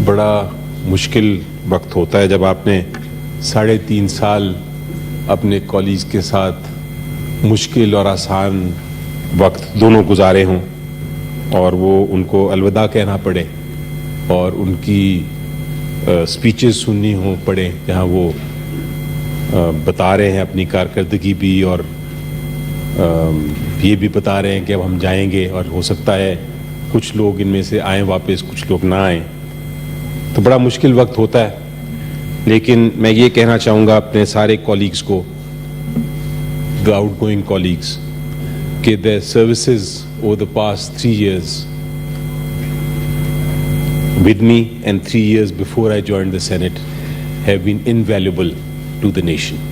بڑا مشکل وقت ہوتا ہے جب آپ نے 3.5 سال اپنے کالجز کے ساتھ مشکل اور آسان وقت دونوں گزارے ہوں اور وہ ان کو الوداع کہنا پڑے اور ان کی سپیچز سننی ہوں پڑے جہاں وہ بتا رہے ہیں اپنی کارکردگی بھی اور یہ بھی بتا رہے ہیں کہ اب ہم جائیں گے اور ہو سکتا ہے کچھ لوگ ان میں سے آئیں واپس, کچھ لوگ نہ آئیں, تو بڑا مشکل وقت ہوتا ہے. لیکن میں یہ کہنا چاہوں گا اپنے سارے کولیگز کو, the outgoing colleagues, کہ their services over the past 3 years with me and 3 years before I joined the Senate have been invaluable to the nation.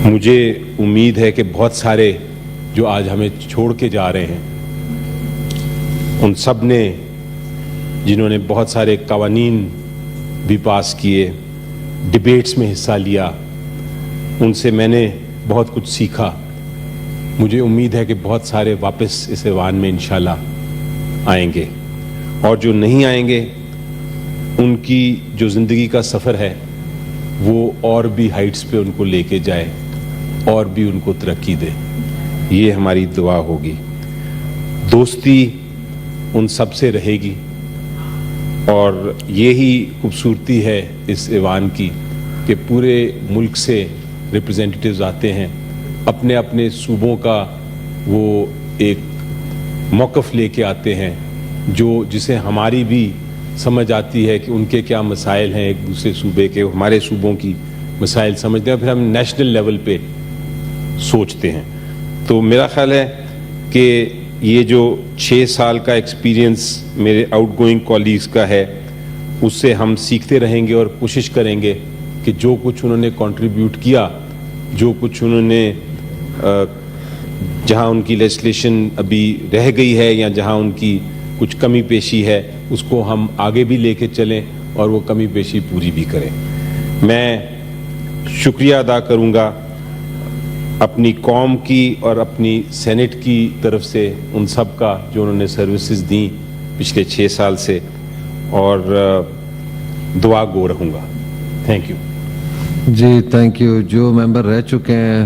مجھے امید ہے کہ بہت سارے جو آج ہمیں چھوڑ کے جا رہے ہیں ان سب نے, جنہوں نے بہت سارے قوانین بھی پاس کیے, ڈیبیٹس میں حصہ لیا, ان سے میں نے بہت کچھ سیکھا. مجھے امید ہے کہ بہت سارے واپس اس ایوان میں انشاءاللہ آئیں گے, اور جو نہیں آئیں گے ان کی جو زندگی کا سفر ہے وہ اور بھی ہائٹس پہ ان کو لے کے جائے اور بھی ان کو ترقی دے. یہ ہماری دعا ہوگی. دوستی ان سب سے رہے گی اور یہی خوبصورتی ہے اس ایوان کی کہ پورے ملک سے ریپرزینٹیٹیوز آتے ہیں, اپنے اپنے صوبوں کا وہ ایک موقف لے کے آتے ہیں جسے ہماری بھی سمجھ آتی ہے کہ ان کے کیا مسائل ہیں ایک دوسرے صوبے کے, ہمارے صوبوں کی مسائل سمجھتے ہیں, پھر ہم نیشنل لیول پہ سوچتے ہیں. تو میرا خیال ہے کہ یہ جو 6 سال کا ایکسپیرینس میرے آؤٹ گوئنگ کولیگز کا ہے اس سے ہم سیکھتے رہیں گے اور کوشش کریں گے کہ جو کچھ انہوں نے کنٹریبیوٹ کیا, جو کچھ انہوں نے جہاں ان کی لیجسلیشن ابھی رہ گئی ہے یا جہاں ان کی کچھ کمی پیشی ہے اس کو ہم آگے بھی لے کے چلیں اور وہ کمی پیشی پوری بھی کریں. میں شکریہ ادا کروں گا اپنی قوم کی اور اپنی سینٹ کی طرف سے ان سب کا جو انہوں نے سروسز دیں پچھلے 6 سال سے, اور دعا گو رہوں گا. Thank you. جی تھینک یو. جو ممبر رہ چکے ہیں